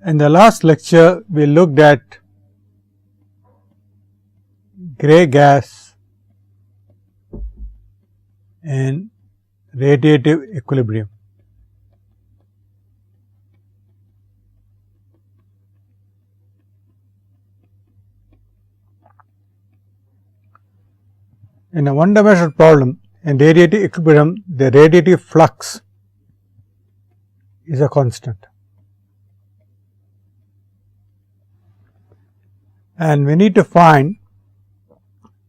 In the last lecture, we looked at gray gas in radiative equilibrium. In a one-dimensional problem, in radiative equilibrium, the radiative flux is a constant. And we need to find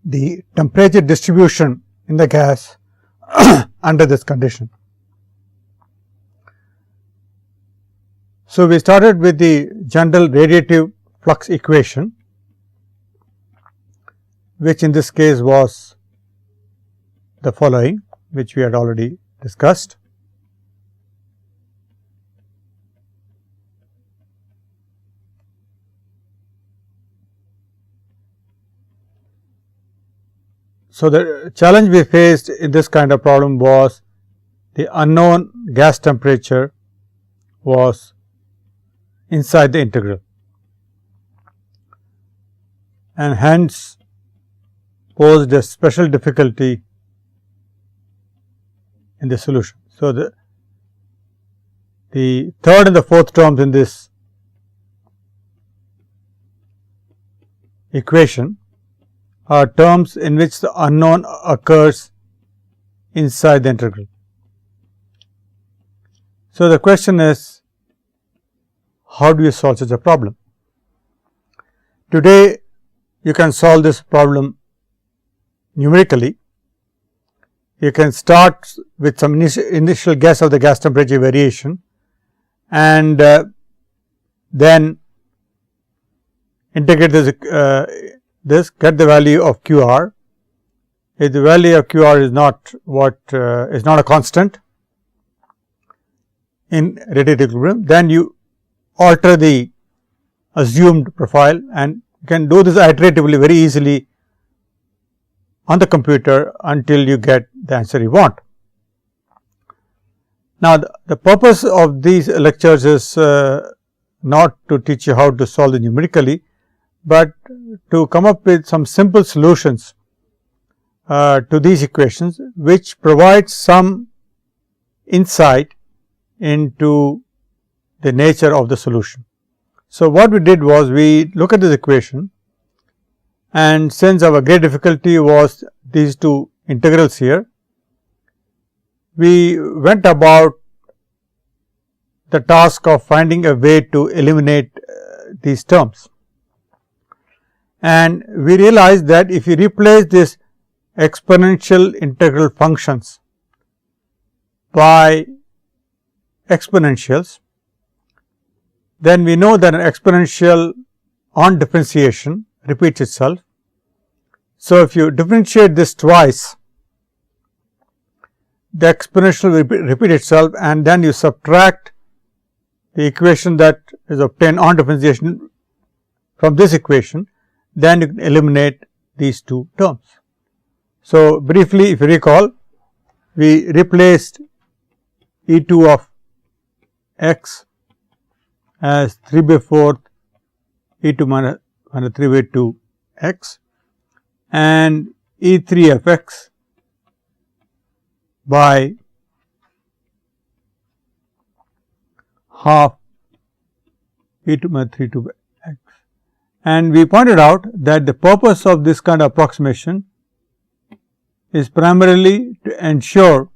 the temperature distribution in the gas under this condition. So, we started with the general radiative flux equation, which in this case was the following, which we had already discussed. So, the challenge we faced in this kind of problem was the unknown gas temperature was inside the integral, and hence posed a special difficulty in the solution. So, the third and the fourth terms in this equation are terms in which the unknown occurs inside the integral. So, the question is, how do you solve such a problem? Today, you can solve this problem numerically. You can start with some initial guess of the gas temperature variation, and then integrate this, get the value of QR. If the value of QR is not is not a constant in radiative equilibrium, then you alter the assumed profile, and you can do this iteratively very easily on the computer until you get the answer you want. Now, the purpose of these lectures is not to teach you how to solve it numerically, but to come up with some simple solutions to these equations, which provide some insight into the nature of the solution. So, what we did was, we look at this equation, and since our great difficulty was these two integrals here, we went about the task of finding a way to eliminate these terms. And we realized that if you replace this exponential integral functions by exponentials, then we know that an exponential on differentiation repeats itself. So, if you differentiate this twice, the exponential will repeat itself, and then you subtract the equation that is obtained on differentiation from this equation, then you can eliminate these two terms. So, briefly, if you recall, we replaced E2 of x as 3 by 4 E2 minus 3 by 2 x, and E3 of x by half E2 minus 3 2 by x. And we pointed out that the purpose of this kind of approximation is primarily to ensure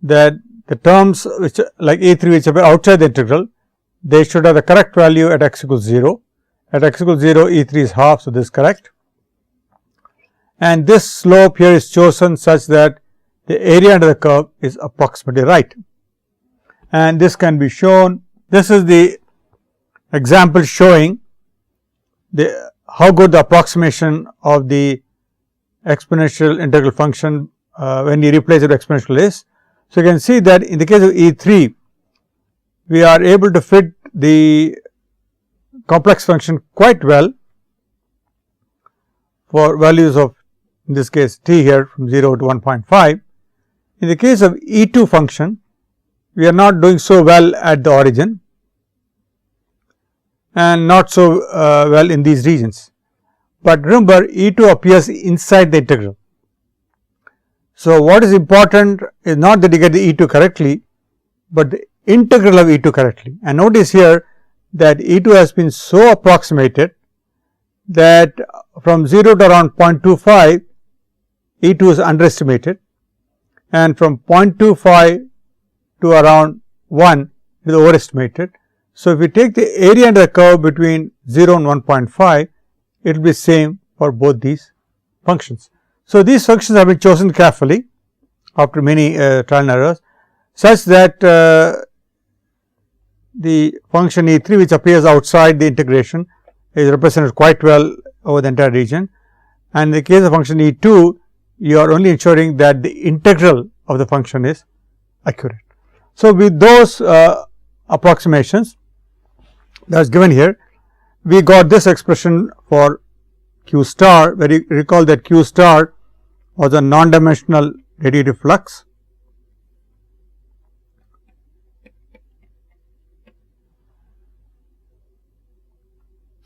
that the terms which like E3 which are outside the integral, they should have the correct value at x equals 0. At x equals 0, E3 is half, so this is correct. And this slope here is chosen such that the area under the curve is approximately right. And this can be shown. This is the example showing how good the approximation of the exponential integral function when you replace it with exponential is. So, you can see that in the case of E3, we are able to fit the complex function quite well for values of, in this case, t here from 0 to 1.5. In the case of E2 function, we are not doing so well at the origin, and not so well in these regions. But remember, E2 appears inside the integral. So, what is important is not that you get the E2 correctly, but the integral of E2 correctly. And notice here that E2 has been so approximated that from 0 to around 0.25, E2 is underestimated, and from 0.25 to around 1 is overestimated. So, if we take the area under the curve between 0 and 1.5, it will be same for both these functions. So, these functions have been chosen carefully after many trial and errors, such that the function E3, which appears outside the integration, is represented quite well over the entire region, and in the case of function E2, you are only ensuring that the integral of the function is accurate. So, with those approximations that is given here, we got this expression for Q star, where you recall that Q star was a non-dimensional radiative flux,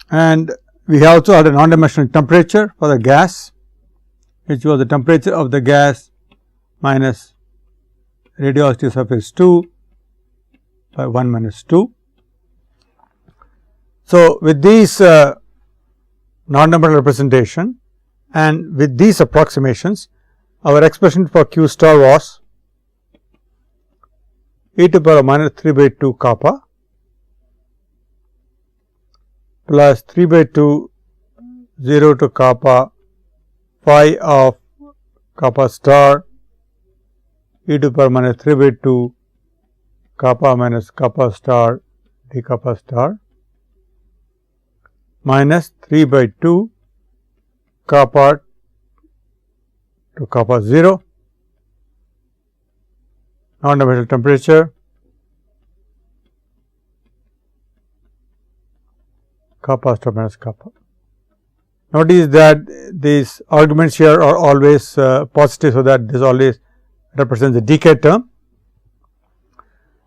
and we also had a non-dimensional temperature for the gas, which was the temperature of the gas minus radiosity of surface 2 by 1 minus 2. So, with these non-dimensional representation and with these approximations, our expression for Q star was e to the power minus 3 by 2 kappa plus 3 by 2 0 to kappa phi of kappa star e to the power minus 3 by 2 kappa minus kappa star d kappa star minus 3 by 2 kappa to kappa 0, non-dimensional temperature, kappa star minus kappa. Notice that these arguments here are always positive, so that this always represents the decay term.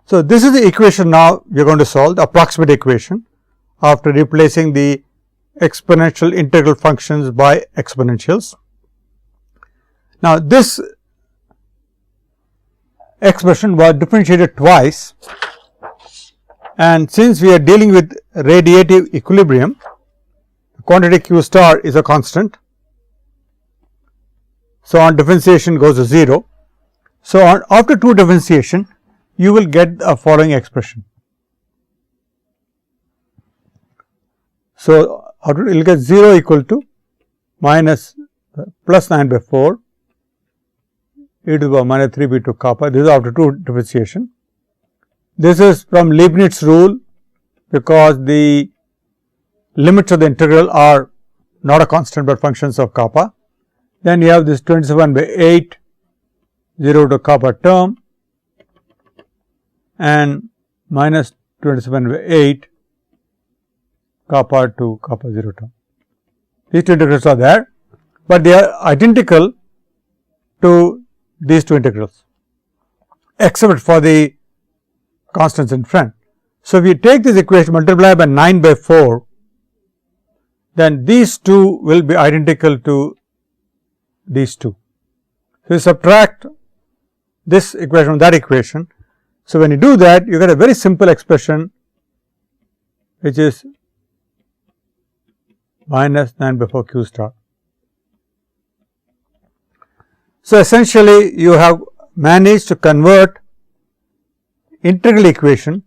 So, this is the equation now we are going to solve, the approximate equation, after replacing the exponential integral functions by exponentials. Now, this expression was differentiated twice, and since we are dealing with radiative equilibrium, the quantity Q star is a constant. So, on differentiation goes to 0. So, after 2 differentiation, you will get the following expression. So, you will get 0 equal to minus plus 9 by 4 e to the power minus 3 by 2 kappa. This is after 2 differentiation. This is from Leibniz rule, because the limits of the integral are not a constant, but functions of kappa. Then you have this 27 by 8 0 to kappa term and minus 27 by 8 kappa to kappa 0 term. These two integrals are there, but they are identical to these two integrals, except for the constants in front. So, if you take this equation, multiply by 9 by 4, then these two will be identical to these two. So, you subtract this equation from that equation. So, when you do that, you get a very simple expression, which is minus 9 by 4 Q star. So, essentially you have managed to convert integral equation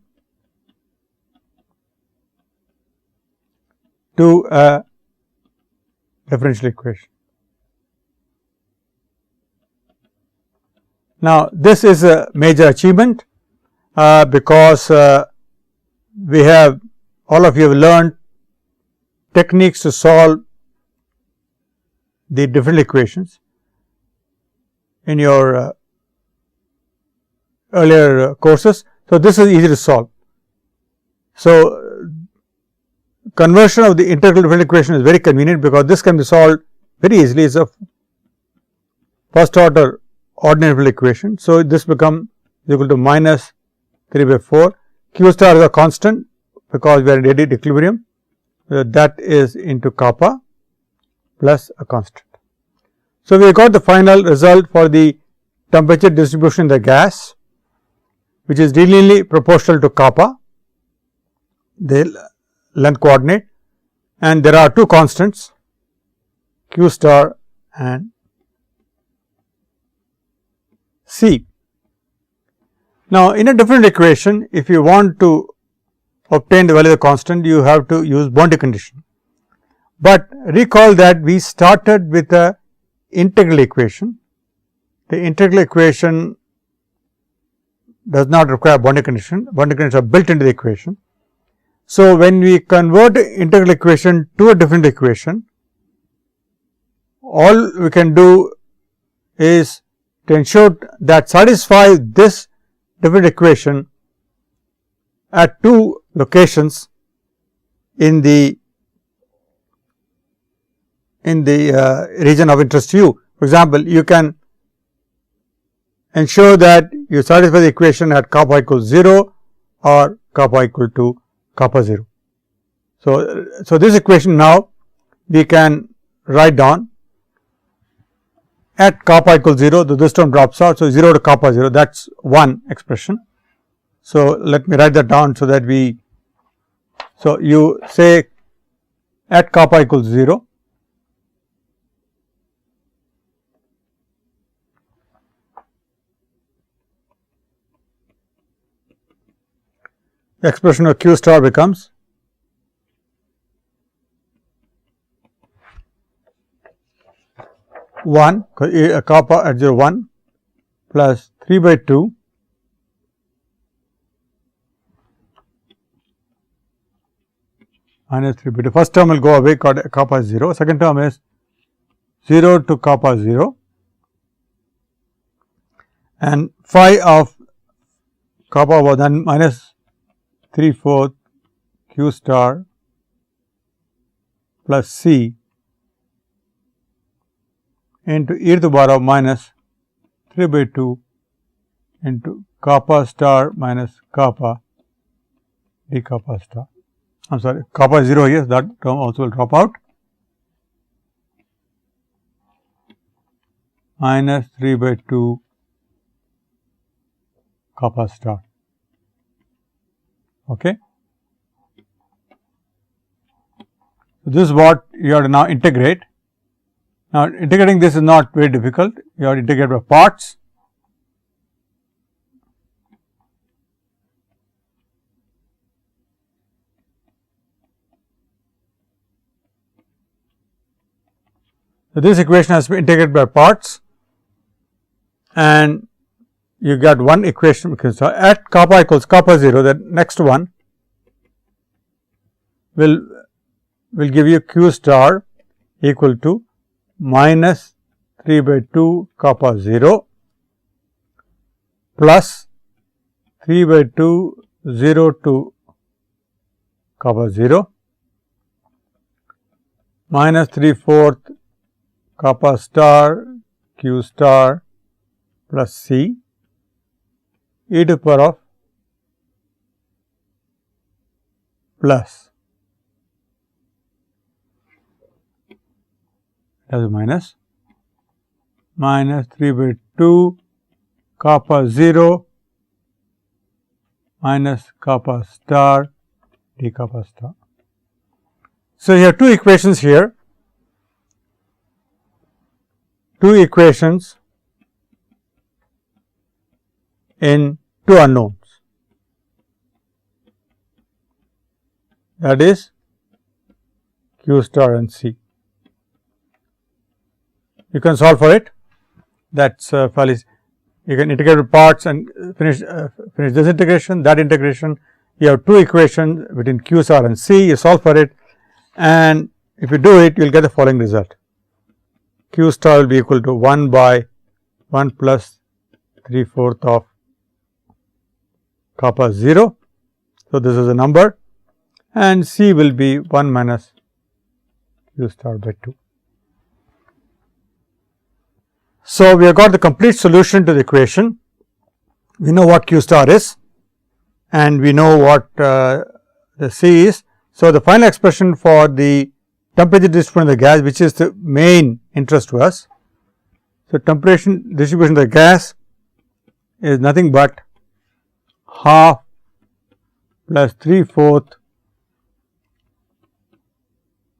to a differential equation. Now, this is a major achievement, because we have, all of you have learned techniques to solve the differential equations in your earlier courses. So, this is easy to solve. So, conversion of the integral differential equation is very convenient, because this can be solved very easily. It is a first order ordinary differential equation. So, this becomes equal to minus 3 by 4. Q star is a constant, because we are in radiative equilibrium. that is into kappa plus a constant. So, we got the final result for the temperature distribution in the gas, which is linearly proportional to kappa, the length coordinate, and there are two constants q star and c. Now, in a different equation, if you want to obtain the value of the constant, you have to use boundary condition. But recall that we started with a integral equation. The integral equation does not require boundary condition. Boundary conditions are built into the equation. So, when we convert the integral equation to a different equation, all we can do is to ensure that satisfy this different equation at two locations in the region of interest to you. For example, you can ensure that you satisfy the equation at kappa equals 0 or kappa equal to kappa 0. So, this equation now we can write down at kappa equals 0, this term drops out. So, 0 to kappa 0, that is one expression. So, let me write that down so that so you say at kappa equals 0, the expression of q star becomes kappa at 0 1 plus 3 by 2 minus 3 by 2. First term will go away, kappa is 0. Second term is 0 to kappa 0, and phi of kappa was then minus 3/4 q star plus c into e to the power of minus 3 by 2 into kappa star minus kappa d kappa star. I am sorry, kappa is 0 here, that term also will drop out, minus 3 by 2 kappa star. Okay. So, this is what you have to now integrate. Now, integrating this is not very difficult, you have to integrate by parts. So, this equation has been integrated by parts, and you got one equation, because at kappa equals kappa 0, the next one will give you q star equal to minus 3 by 2 kappa 0 plus 3 by 2 0 to kappa 0 minus 3/4 kappa star q star plus c e to the power of plus as minus 3 by 2 kappa 0 minus kappa star d kappa star. So, you have two equations here, two equations in two unknowns, that is q star and c. You can solve for it, that is fairly, you can integrate with parts and finish this integration, that integration. You have two equations between q star and c, you solve for it, and if you do it, you will get the following result. Q star will be equal to 1 by 1 plus 3/4 of kappa 0. So, this is a number, and c will be 1 minus q star by 2. So, we have got the complete solution to the equation. We know what q star is, and we know what the c is. So, the final expression for the temperature distribution of the gas, which is the main interest to us. So, temperature distribution of the gas is nothing but half plus 3/4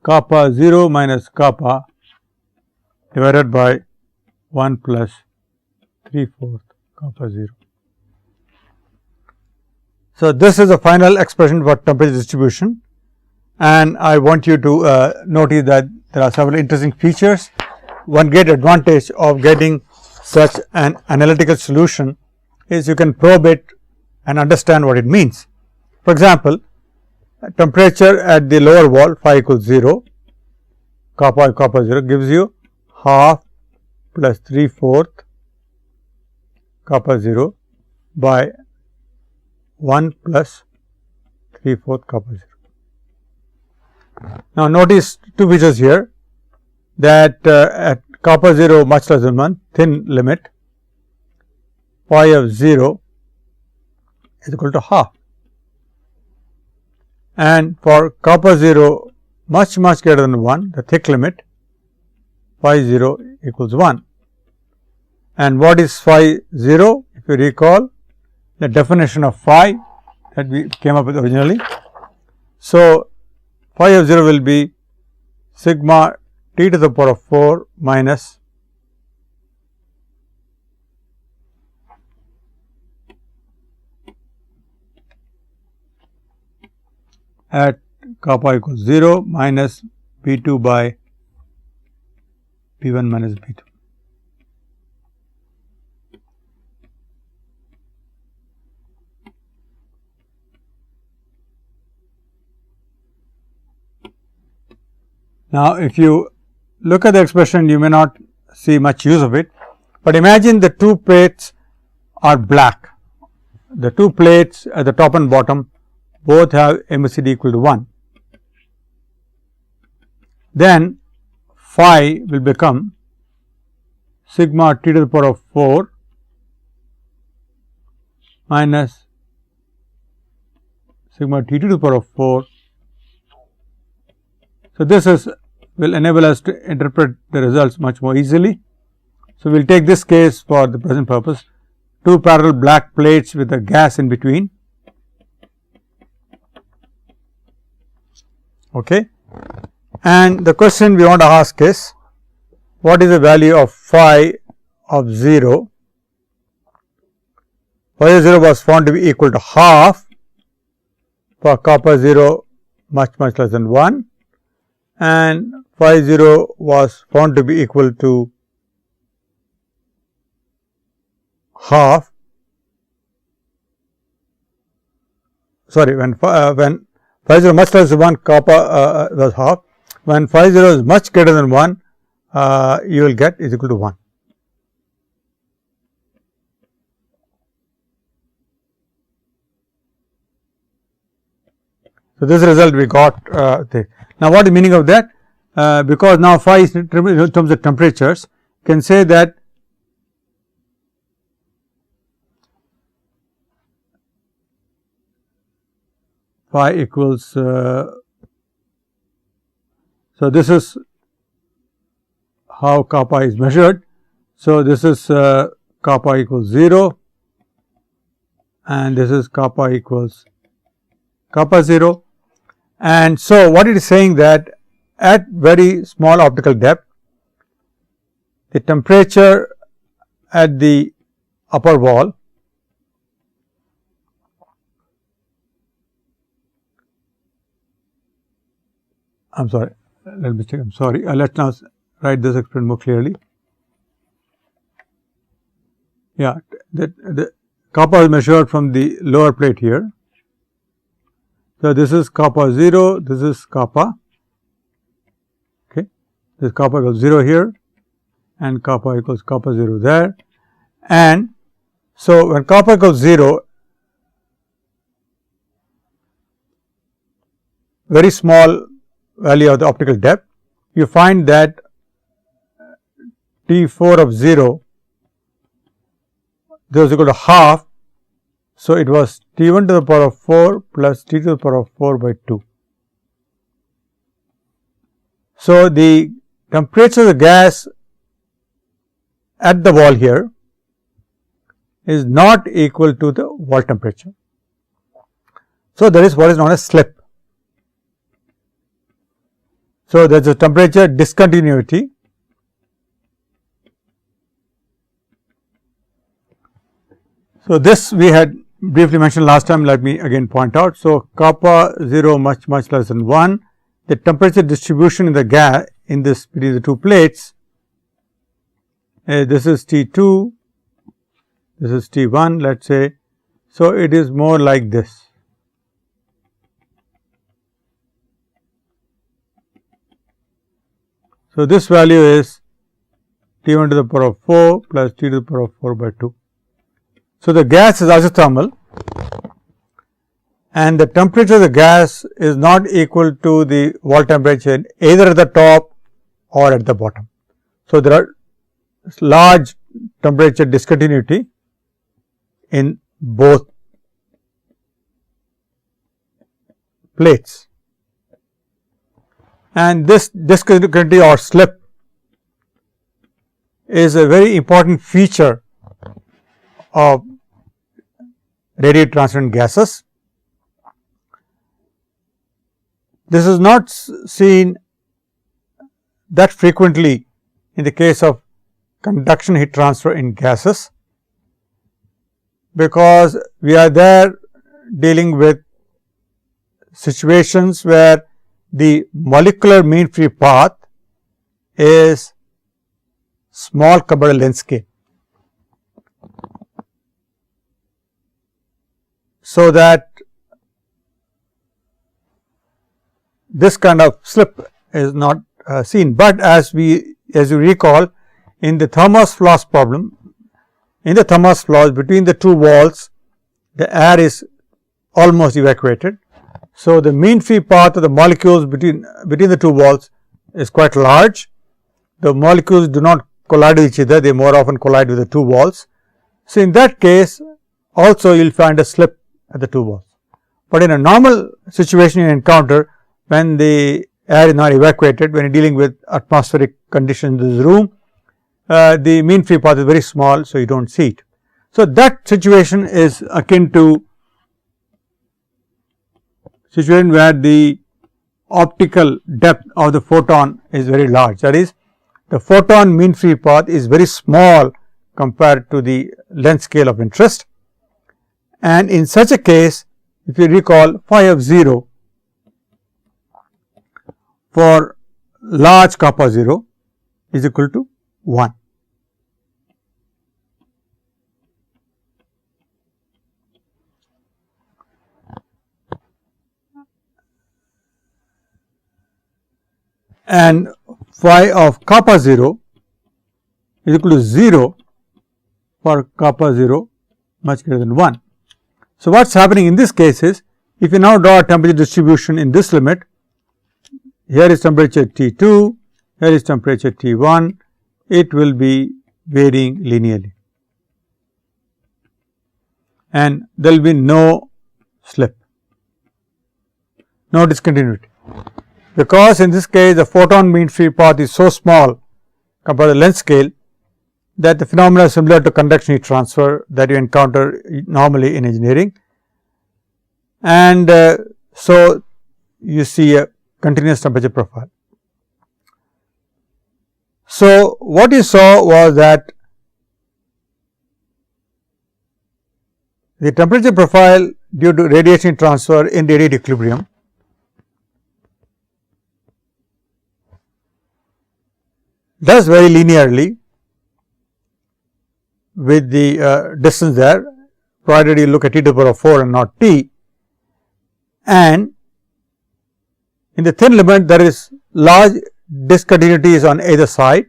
kappa 0 minus kappa divided by 1 plus 3/4 kappa 0. So, this is the final expression for temperature distribution, and I want you to notice that there are several interesting features. One great advantage of getting such an analytical solution is you can probe it and understand what it means. For example, temperature at the lower wall phi equals 0, kappa 0 gives you half plus 3/4 kappa 0 by 1 plus 3/4 kappa 0. Now, notice two features here, that at kappa 0 much less than 1, thin limit, phi of 0 is equal to half, and for kappa 0 much greater than 1, the thick limit, phi 0 equals 1. And what is phi 0? If you recall the definition of phi that we came up with originally. So, phi of 0 will be sigma t to the power of 4 minus at kappa equals 0 minus B 2 by B 1 minus B 2. Now, if you look at the expression, you may not see much use of it, but imagine the two plates are black. The two plates at the top and bottom both have MACD equal to 1. Then phi will become sigma t to the power of 4 minus sigma t to the power of 4. So, this will enable us to interpret the results much more easily. So, we will take this case for the present purpose, two parallel black plates with a gas in between. Okay. And the question we want to ask is, what is the value of phi of 0? Phi of 0 was found to be equal to half for kappa 0 much less than 1, and phi 0 was found to be equal to half, sorry, when phi 0 much less than 1, kappa was half. When phi 0 is much greater than 1, you will get is equal to 1. So, this result we got there. Now, what is the meaning of that? Because now phi is in terms of temperatures, you can say that phi equals, so this is how kappa is measured. So, this is kappa equals 0, and this is kappa equals kappa 0. And so, what it is saying that at very small optical depth, the temperature at the upper wall let me check, let us now write this expression more clearly. Yeah, the kappa is measured from the lower plate here. So, this is kappa 0, this is kappa, okay. This kappa equals 0 here, and kappa equals kappa 0 there. And so, when kappa equals 0, very small value of the optical depth, you find that T4 of 0, this is equal to half. So, it was T1 to the power of 4 plus T to the power of 4 by 2. So, the temperature of the gas at the wall here is not equal to the wall temperature. So, there is what is known as slip. So, there is a temperature discontinuity. So, this we had briefly mentioned last time, let me again point out. So, kappa 0 much less than 1, the temperature distribution in the gas in this between the two plates, this is T2, this is T1, let us say. So, it is more like this. So, this value is T1 to the power of 4 plus T to the power of 4 by 2. So, the gas is isothermal and the temperature of the gas is not equal to the wall temperature either at the top or at the bottom. So, there are large temperature discontinuity in both plates, and this discontinuity or slip is a very important feature of radiative transparent gases. This is not seen that frequently in the case of conduction heat transfer in gases, because we are there dealing with situations where the molecular mean free path is small compared to length scale. So, that this kind of slip is not seen, but as you recall in the thermos flaws problem, in the thermos flaws between the two walls the air is almost evacuated. So, the mean free path of the molecules between the two walls is quite large. The molecules do not collide with each other, they more often collide with the two walls. So, in that case also you will find a slip at the two walls, but in a normal situation you encounter when the air is not evacuated, when you are dealing with atmospheric conditions in this room, the mean free path is very small. So, you do not see it. So, that situation is akin to situation where the optical depth of the photon is very large, that is the photon mean free path is very small compared to the length scale of interest, and in such a case if you recall phi of 0 for large kappa 0 is equal to 1. And phi of kappa 0 is equal to 0 for kappa 0 much greater than 1. So, what is happening in this case is, if you now draw a temperature distribution in this limit, here is temperature T2, here is temperature T1, it will be varying linearly and there will be no slip, no discontinuity, because in this case the photon mean free path is so small compared to the length scale that the phenomena is similar to conduction heat transfer that you encounter normally in engineering, and so you see a continuous temperature profile. So, what you saw was that the temperature profile due to radiation transfer in radiative equilibrium does vary linearly with the distance there, provided you look at T to the power of 4 and not T, and in the thin limit there is large discontinuities on either side,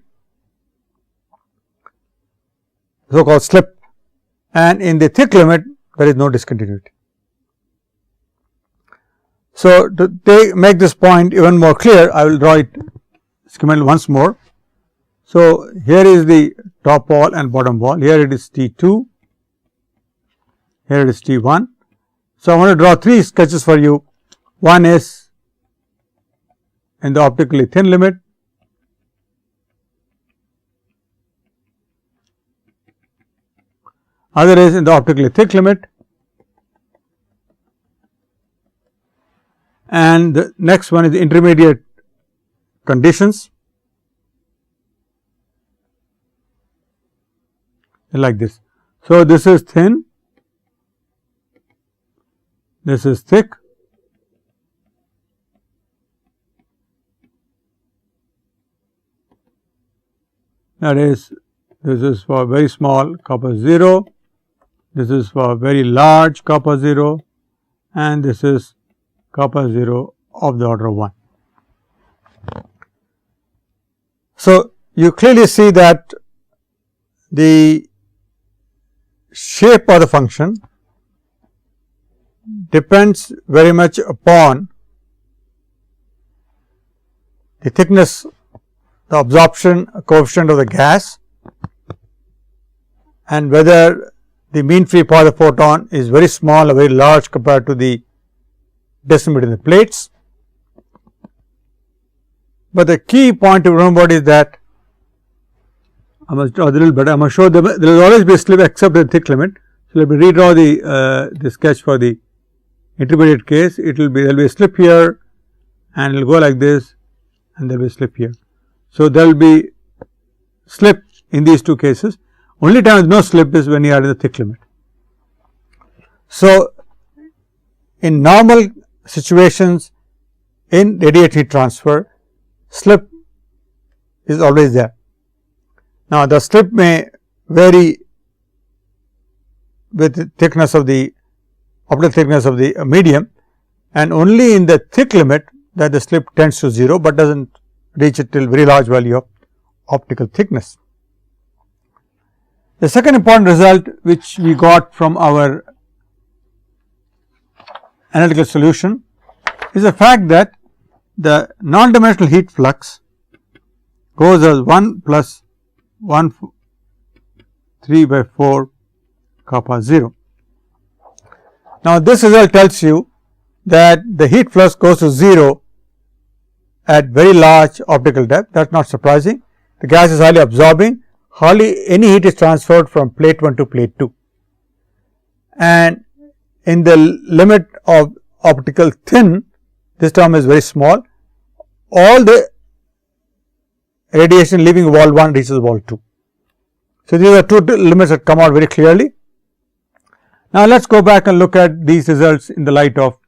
so called slip, and in the thick limit there is no discontinuity. So, to make this point even more clear, I will draw it schematically once more. So, here is the top wall and bottom wall, here it is T2, here it is T1. So, I want to draw three sketches for you. One is in the optically thin limit, other is in the optically thick limit, and the next one is the intermediate conditions like this. So, this is thin, this is thick, that is, this is for very small copper 0, this is for very large copper 0, and this is copper 0 of the order of 1. So, you clearly see that the shape of the function depends very much upon the thickness, the absorption coefficient of the gas, and whether the mean free path of the photon is very small or very large compared to the distance between the plates. But the key point to remember is that I must draw a little better. I must show them there will always be a slip except in the thick limit. So, let me redraw the sketch for the intermediate case. It will be, there will be a slip here and it will go like this, and there will be a slip here. So, there will be slip in these two cases. Only time there is no slip is when you are in the thick limit. So, in normal situations in radiated heat transfer, slip is always there. Now, the slip may vary with the thickness of the optical thickness of the medium, and only in the thick limit that the slip tends to 0, but does not reach it till very large value of optical thickness. The second important result which we got from our analytical solution is the fact that the non-dimensional heat flux goes as 1 plus 1 3 by 4 kappa 0. Now, this result tells you that the heat flux goes to 0 at very large optical depth. That is not surprising. The gas is highly absorbing, hardly any heat is transferred from plate 1 to plate 2, and in the limit of optical thin, this term is very small. All the radiation leaving wall 1 reaches wall 2. So, these are two limits that come out very clearly. Now, let us go back and look at these results in the light of.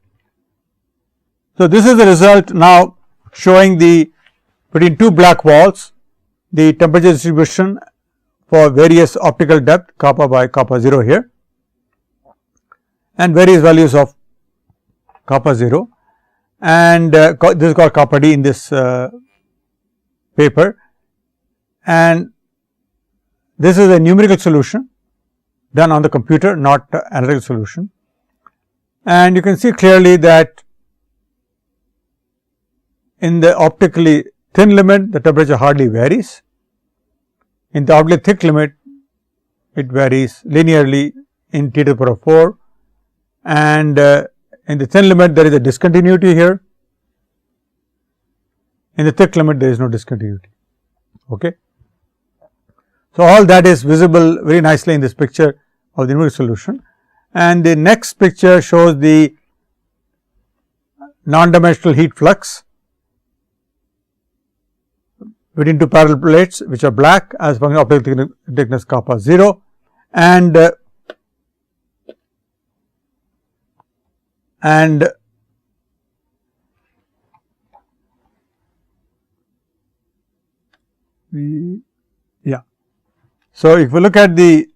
So, this is the result now showing the between two black walls, the temperature distribution for various optical depth kappa by kappa 0 here, and various values of kappa 0, and this is called kappa d in this paper, and this is a numerical solution done on the computer, not analytical solution, and you can see clearly that in the optically thin limit the temperature hardly varies. In the optically thick limit it varies linearly in T to the power 4, and in the thin limit there is a discontinuity here. In the thick limit there is no discontinuity. Okay. So, all that is visible very nicely in this picture of the numerical solution, and the next picture shows the non-dimensional heat flux between two parallel plates which are black as function of optical thickness kappa 0, and so if we look at the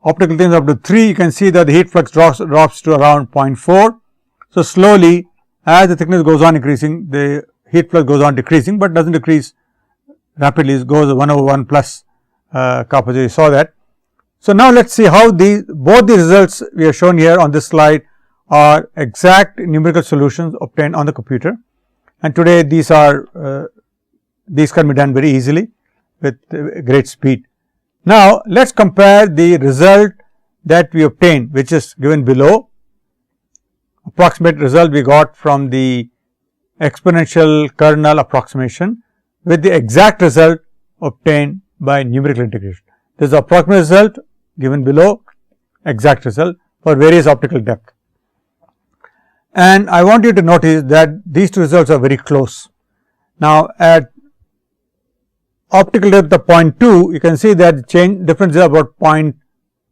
optical thickness up to 3, you can see that the heat flux drops to around 0.4. So, slowly as the thickness goes on increasing, the heat flux goes on decreasing, but does not decrease rapidly, it goes 1 over 1 plus kappa 0, you saw that. So, now let us see how both the results we have shown here on this slide are exact numerical solutions obtained on the computer, and today these are these can be done very easily with great speed. Now, let us compare the result that we obtained, which is given below, approximate result we got from the exponential kernel approximation with the exact result obtained by numerical integration. This is the approximate result given below, exact result for various optical depth. And I want you to notice that these two results are very close. Now, at optical depth of 0.2, you can see that the change difference is about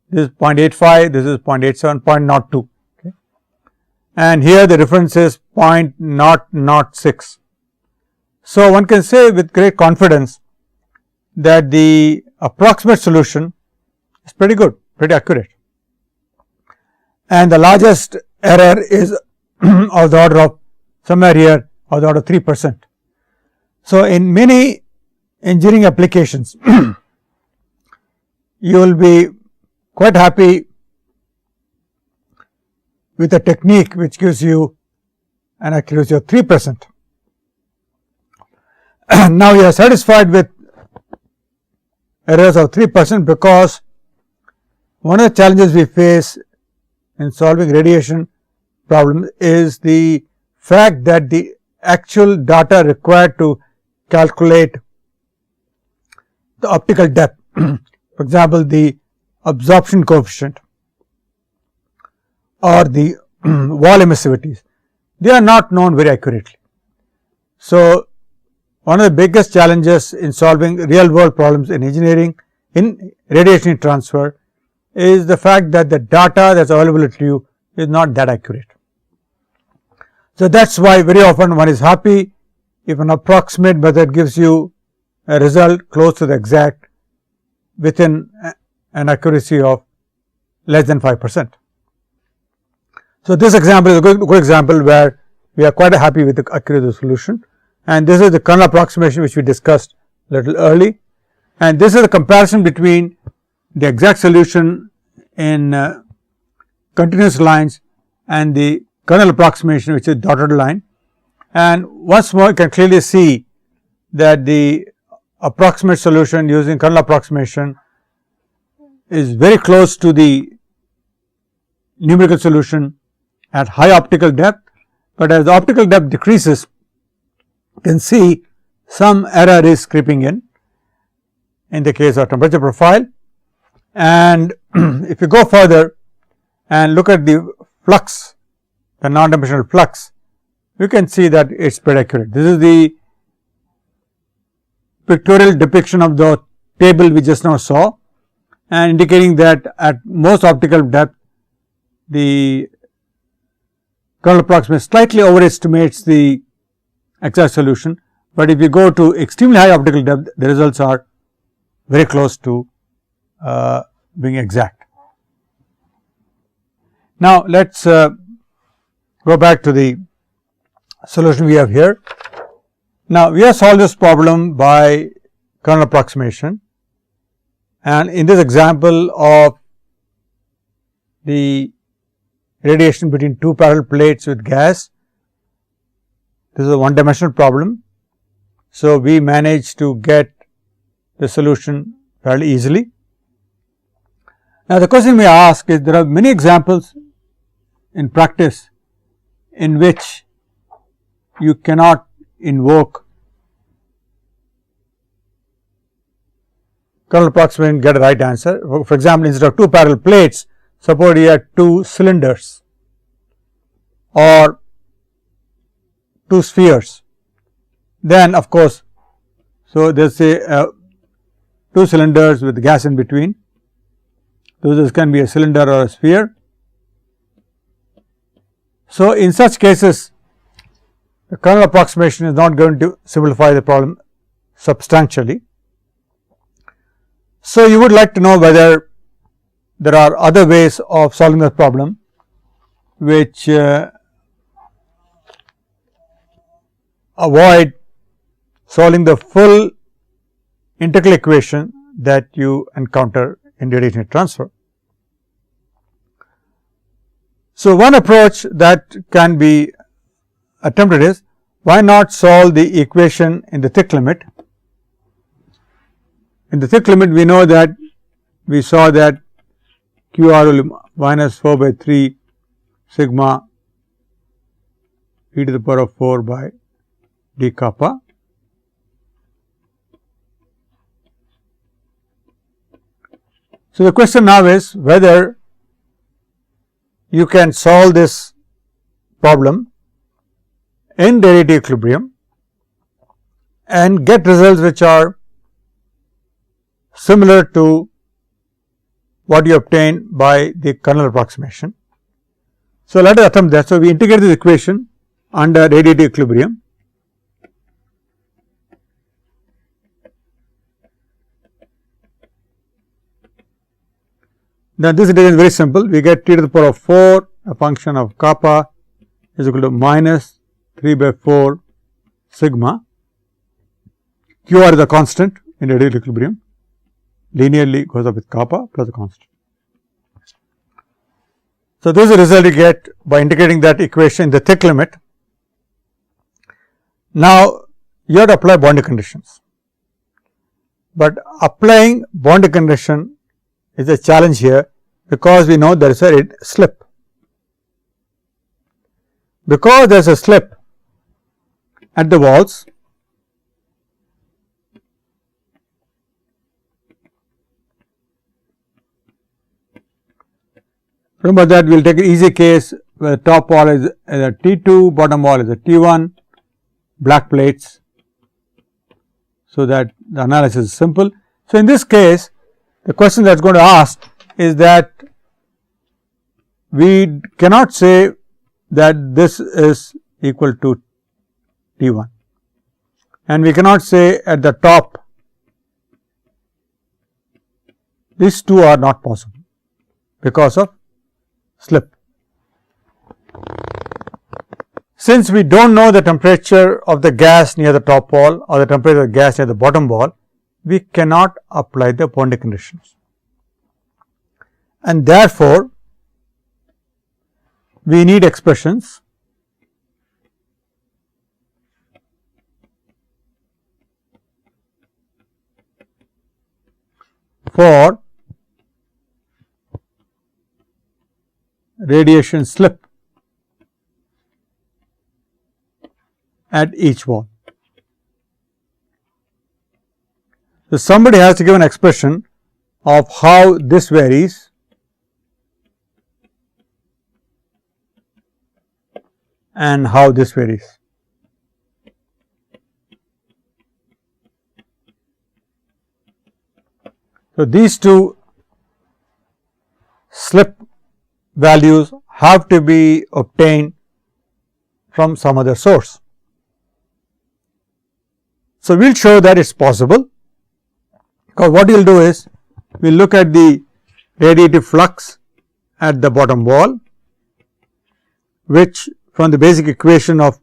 this is 0.85, this is 0.87, 0.02. Okay. And here the difference is 0.006. So, one can say with great confidence that the approximate solution is pretty good, pretty accurate. And the largest error is of the order of somewhere here of the order of 3%. So, in many engineering applications, you will be quite happy with a technique which gives you an accuracy of 3%. Now, you are satisfied with errors of 3% because one of the challenges we face in solving radiation problems is the fact that the actual data required to calculate the optical depth, for example, the absorption coefficient or the wall emissivities, they are not known very accurately. So, one of the biggest challenges in solving real world problems in engineering in radiation heat transfer is the fact that the data that is available to you is not that accurate. So, that is why very often one is happy if an approximate method gives you a result close to the exact within an accuracy of less than 5%. So, this example is a good example where we are quite happy with the accuracy of the solution, and this is the kernel approximation which we discussed a little early, and this is a comparison between the exact solution in continuous lines and the kernel approximation which is dotted line. And once more you can clearly see that the approximate solution using kernel approximation is very close to the numerical solution at high optical depth, but as the optical depth decreases, you can see some error is creeping in the case of temperature profile. And if you go further and look at the flux, the non-dimensional flux, you can see that it is pretty accurate. This is the pictorial depiction of the table we just now saw, and indicating that at most optical depth the kernel approximation slightly overestimates the exact solution, but if you go to extremely high optical depth, the results are very close to being exact. Now, let us go back to the solution we have here. Now, we have solved this problem by kernel approximation, and in this example of the radiation between two parallel plates with gas, this is a one dimensional problem. So, we managed to get the solution fairly easily. Now, the question we ask is, there are many examples in practice in which you cannot invoke kernel approximation and get a right answer. For example, instead of two parallel plates, suppose you had two cylinders or two spheres. Then of course, so there is a two cylinders with gas in between. So, this can be a cylinder or a sphere. So, in such cases, the kernel approximation is not going to simplify the problem substantially. So, you would like to know whether there are other ways of solving the problem which avoid solving the full integral equation that you encounter in radiation heat transfer. So, one approach that can be attempted is, why not solve the equation in the thick limit. In the thick limit, we know that we saw that QR will be minus 4 by 3 sigma e to the power of 4 by d kappa. So, the question now is whether you can solve this problem in radiative equilibrium and get results which are similar to what you obtain by the kernel approximation. So, let us attempt that. So, we integrate this equation under radiative equilibrium. Now, this integration is very simple. We get t to the power of 4, a function of kappa is equal to minus 3 by 4 sigma. QR is a constant in radiative equilibrium, linearly goes up with kappa plus a constant. So, this is the result you get by integrating that equation in the thick limit. Now, you have to apply boundary conditions, but applying boundary condition is a challenge here, because we know there is a slip. Because there is a slip at the walls, remember that we will take an easy case where the top wall is a T2, bottom wall is a T1, black plates, so that the analysis is simple. So, in this case, the question that is going to ask is that we cannot say that this is equal to T1, and we cannot say at the top these two are not possible because of slip. Since we do not know the temperature of the gas near the top wall or the temperature of the gas near the bottom wall, we cannot apply the boundary conditions, and therefore, we need expressions for radiation slip at each wall. So, somebody has to give an expression of how this varies and how this varies. So, these two slip values have to be obtained from some other source. So, we will show that it is possible, because what you will do is we will look at the radiative flux at the bottom wall, which from the basic equation of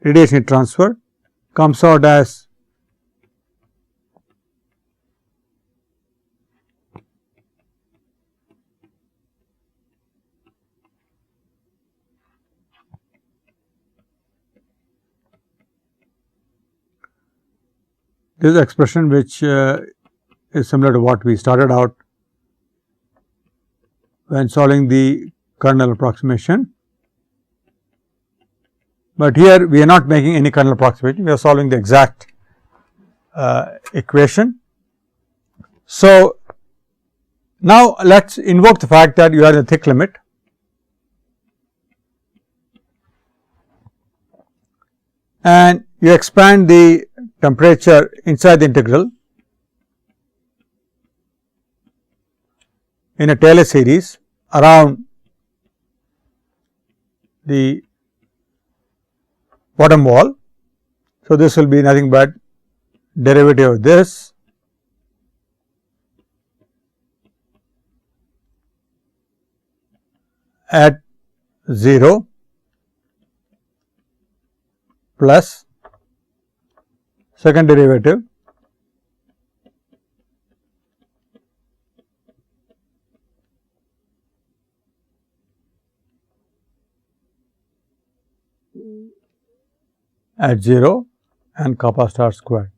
radiation heat transfer comes out as this expression, which is similar to what we started out when solving the kernel approximation, but here we are not making any kernel approximation, we are solving the exact equation. So, now let us invoke the fact that you are in the thick limit, and you expand the temperature inside the integral in a Taylor series around the bottom wall. So, this will be nothing but derivative of this at 0 plus second derivative at 0 and kappa star squared.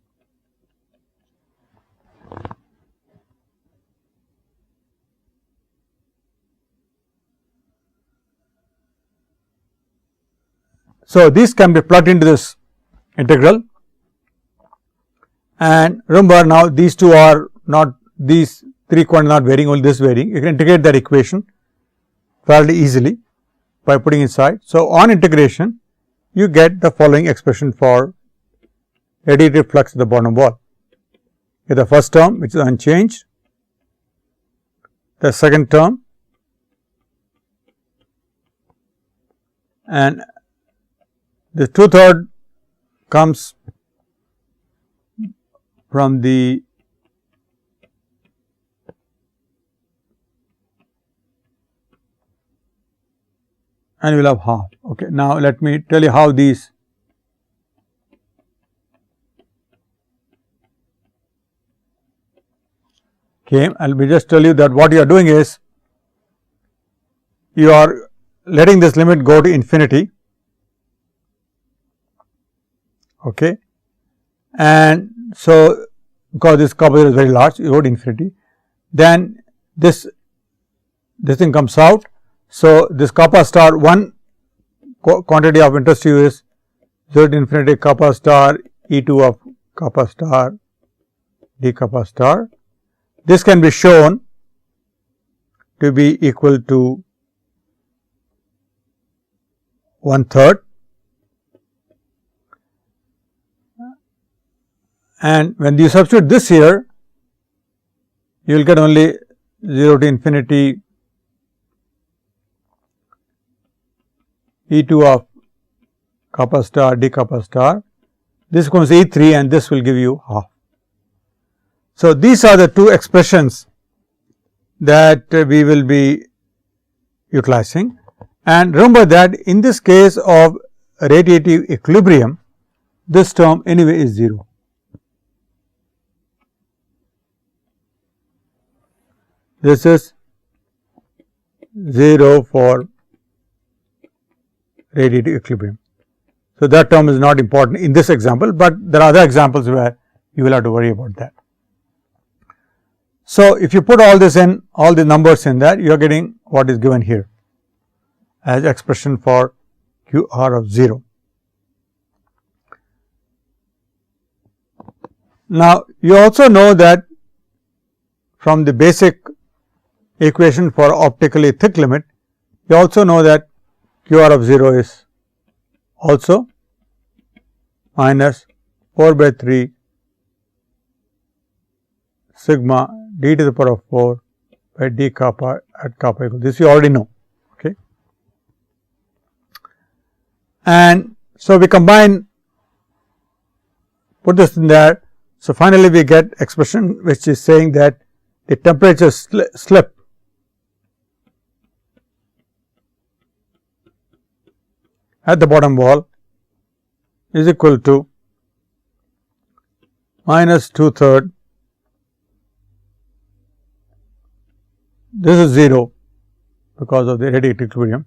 So, these can be plugged into this integral, and remember now these two are not, these three quantities not varying, only this varying. You can integrate that equation fairly easily by putting inside. So, on integration you get the following expression for radiative flux at the bottom wall. You get the first term which is unchanged, the second term, and the 2/3 comes from the and you will have half. Okay. Now, let me tell you how these came. I will just tell you that what you are doing is you are letting this limit go to infinity, okay, and so because this copper is very large, you go to infinity, then this thing comes out. So, this kappa star, one quantity of interest to you is 0 to infinity kappa star E2 of kappa star d kappa star. This can be shown to be equal to 1/3, and when you substitute this here, you will get only 0 to infinity E2 of kappa star d kappa star. This becomes E3 and this will give you half. So, these are the two expressions that we will be utilizing, and remember that in this case of radiative equilibrium, this term anyway is 0. This is 0 for radiative equilibrium. So, that term is not important in this example, but there are other examples where you will have to worry about that. So, if you put all this in, all the numbers in there, you are getting what is given here as expression for QR of 0. Now, you also know that from the basic equation for optically thick limit, you also know that QR of 0 is also minus 4/3 sigma d to the power of 4 by d kappa at kappa equal. This you already know. Okay. And so, we combine, put this in there. So, finally, we get expression which is saying that the temperature slip at the bottom wall is equal to minus 2/3. This is 0 because of the radiative equilibrium.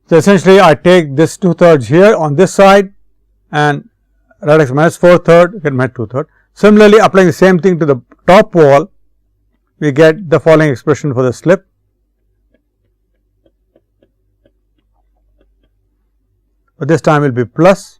So, essentially I take this 2/3 here on this side and radix minus 4/3 get minus 2/3. Similarly, applying the same thing to the top wall, we get the following expression for the slip. But this time will be plus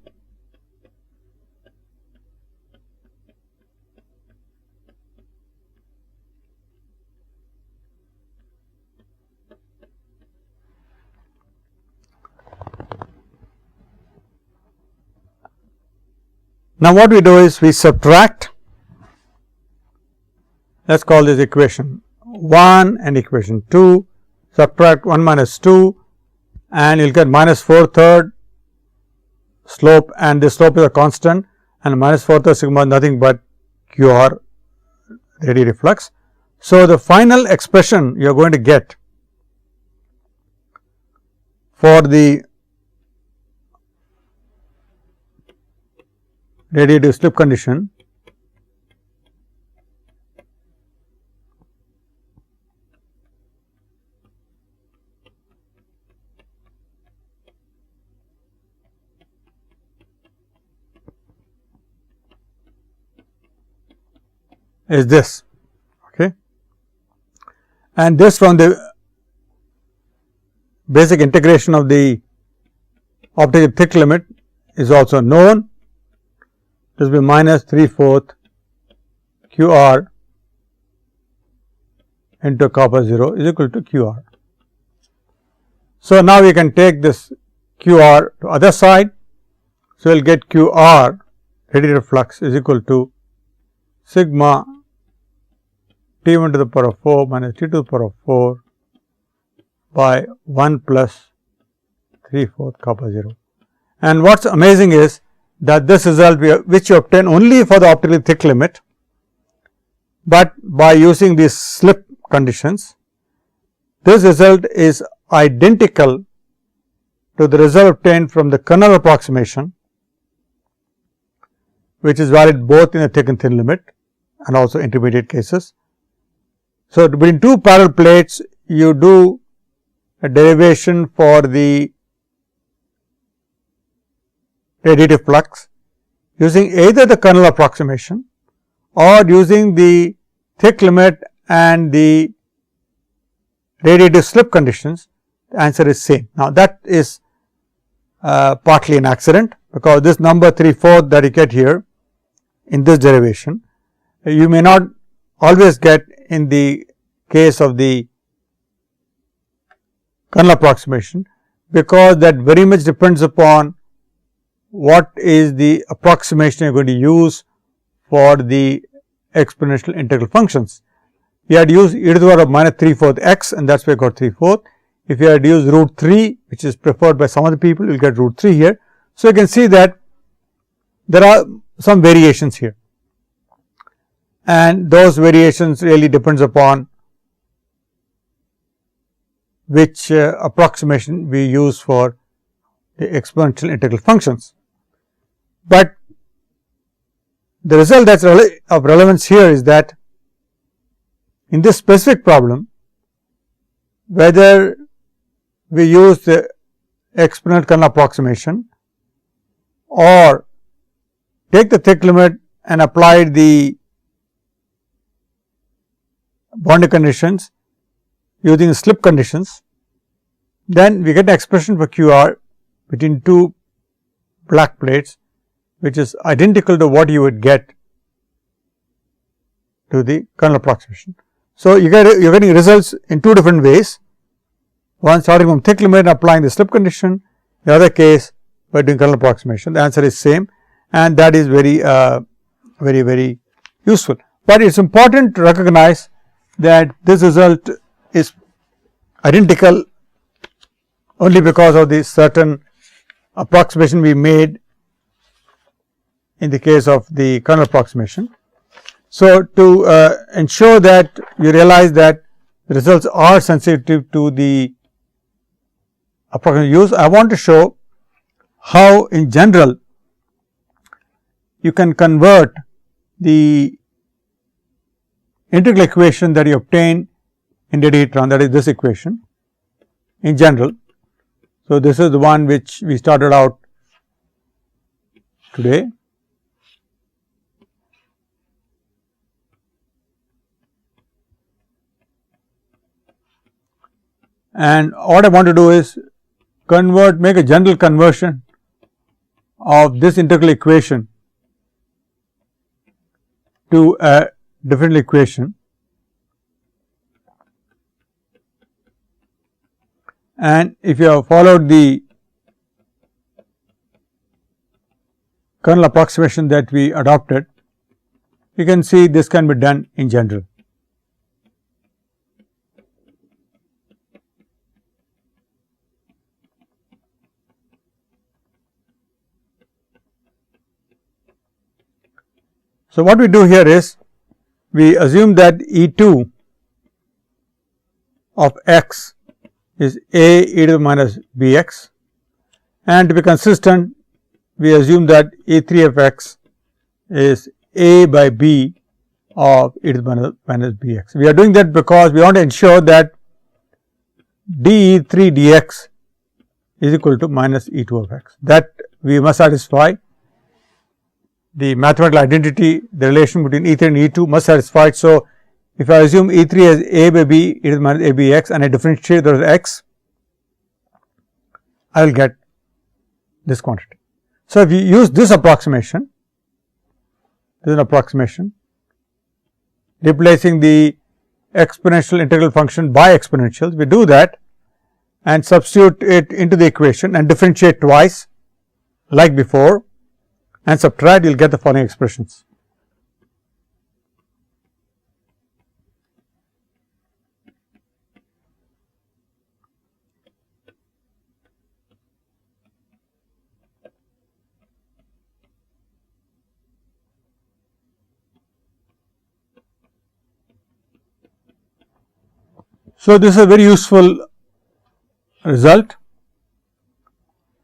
now, what we do is we subtract, let us call this equation 1 and equation 2, subtract 1 minus 2 and you will get minus 4/3 slope, and this slope is a constant, and minus 4/3 sigma nothing but QR radiative flux. So, the final expression you are going to get for the radiative slip condition is this. Okay. and this from the basic integration of the optical thick limit is also known. This will be minus 3/4 QR into copper 0 is equal to QR. So, now we can take this QR to other side. So, we will get QR radiative flux is equal to sigma T1 to the power of 4 minus T to the power of 4 by 1 plus 3/4 copper 0. And what is amazing is that this result which you obtain only for the optically thick limit, but by using these slip conditions, this result is identical to the result obtained from the kernel approximation, which is valid both in the thick and thin limit and also intermediate cases. So, between two parallel plates, you do a derivation for the radiative flux using either the kernel approximation or using the thick limit and the radiative slip conditions. The answer is same. Now, that is partly an accident, because this number 3/4 that you get here in this derivation, you may not always get in the case of the kernel approximation, because that very much depends upon what is the approximation you are going to use for the exponential integral functions. You had to use e to the power of minus 3/4 x, and that is why I got 3/4. If you had to use root 3, which is preferred by some other people, you will get root 3 here. So, you can see that there are some variations here, and those variations really depends upon which approximation we use for the exponential integral functions. But the result that is of relevance here is that in this specific problem, whether we use the exponential kernel approximation or take the thick limit and apply the boundary conditions using the slip conditions, then we get an expression for QR between two black plates, which is identical to what you would get to the kernel approximation. So, you are getting results in two different ways, one starting from thick limit and applying the slip condition, the other case by doing kernel approximation. The answer is same, and that is very useful. But it is important to recognize that this result is identical only because of the certain approximation we made in the case of the kernel approximation. So, to ensure that you realize that the results are sensitive to the approximation used, I want to show how in general you can convert the integral equation that you obtain in radiatron, that is this equation in general. So, this is the one which we started out today. And what I want to do is make a general conversion of this integral equation to a differential equation, and if you have followed the kernel approximation that we adopted, you can see this can be done in general. So, what we do here is we assume that E2 of x is a e to the minus bx, and to be consistent we assume that E3 of x is a by b of e to the minus bx. We are doing that because we want to ensure that dE3 dx is equal to minus E2 of x, that we must satisfy the mathematical identity, the relation between E3 and E2 must satisfy it. So, if I assume E3 as A by B e to the minus ABX and I differentiate those x, I will get this quantity. So, if you use this approximation, this is an approximation replacing the exponential integral function by exponentials. We do that and substitute it into the equation and differentiate twice like before and subtract, you will get the following expressions. So, this is a very useful result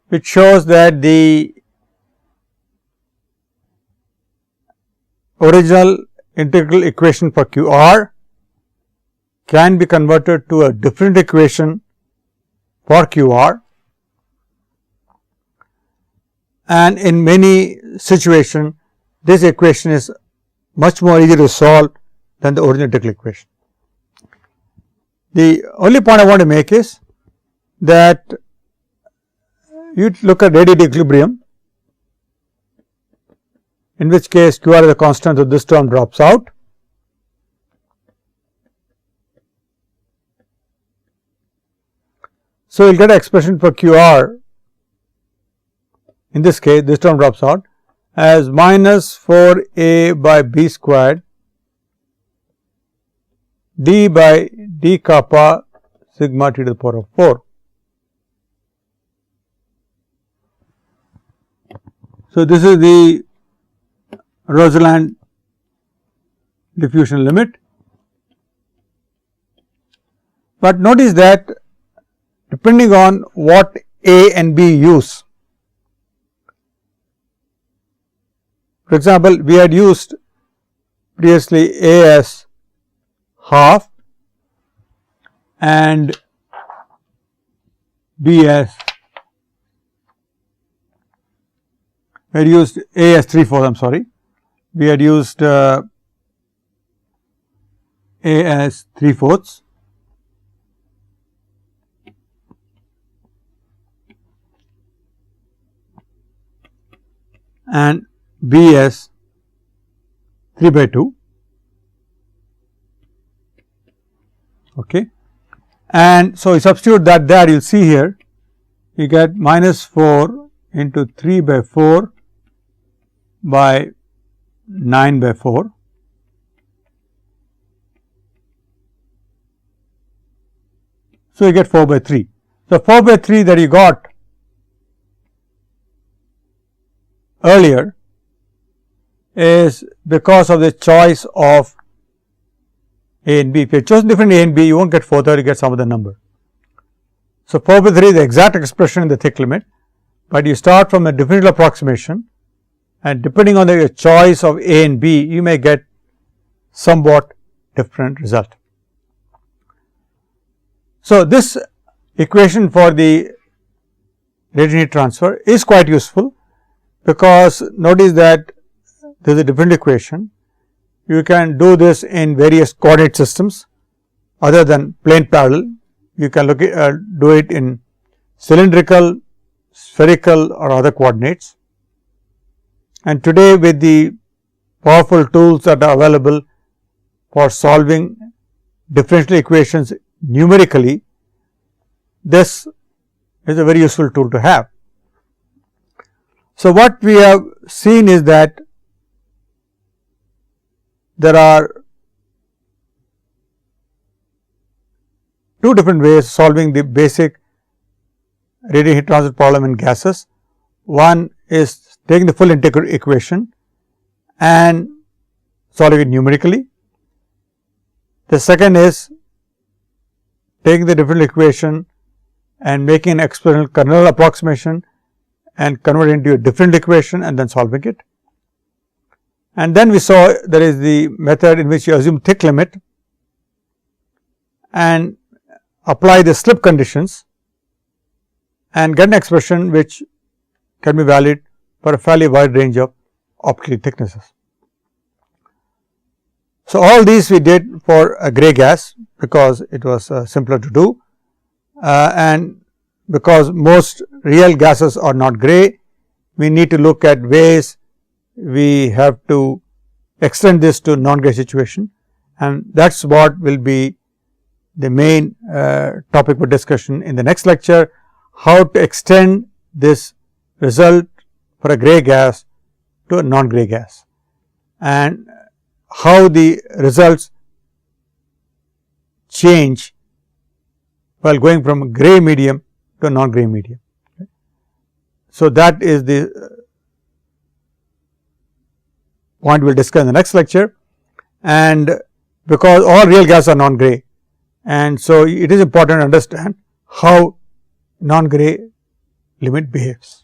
which shows that the original integral equation for QR can be converted to a different equation for QR, and in many situations this equation is much more easy to solve than the original integral equation. The only point I want to make is that you look at radiative equilibrium, in which case QR is a constant, so this term drops out. So, you will get an expression for QR, in this case this term drops out, as minus 4a by b squared d by d kappa sigma t to the power of 4. So, this is the Roseland diffusion limit, but notice that depending on what A and B use, for example, we had used previously A as half and B as, we had used A as 3/4, I am sorry, we had used A as 3/4 and B as 3/2. Okay. And so, you substitute that there, you will see here you get minus 4 into 3/4 by 9/4. So, you get 4/3. So, 4/3 that you got earlier is because of the choice of A and B. If you have chosen different A and B, you will not get 4/3, you get some other number. So, 4/3 is the exact expression in the thick limit, but you start from a differential approximation, and depending on your choice of A and B, you may get somewhat different result. So, this equation for the radiant heat transfer is quite useful, because notice that there is a different equation. You can do this in various coordinate systems other than plane parallel. You can look at, do it in cylindrical, spherical or other coordinates. And today, with the powerful tools that are available for solving differential equations numerically, this is a very useful tool to have. So, what we have seen is that there are two different ways of solving the basic radiant heat transfer problem in gases. One is taking the full integral equation and solving it numerically. The second is taking the differential equation and making an experimental kernel approximation and convert it into a different equation and then solving it. And then we saw there is the method in which you assume thick limit and apply the slip conditions and get an expression which can be valid for a fairly wide range of optical thicknesses. So, all these we did for a gray gas, because it was simpler to do, and because most real gases are not gray, we need to look at ways we have to extend this to non-gray situation, and that is what will be the main topic for discussion in the next lecture, how to extend this result for a gray gas to a non-gray gas, and how the results change while going from a gray medium to a non-gray medium. So, that is the point we will discuss in the next lecture, and because all real gases are non-gray, and so it is important to understand how non-gray limit behaves.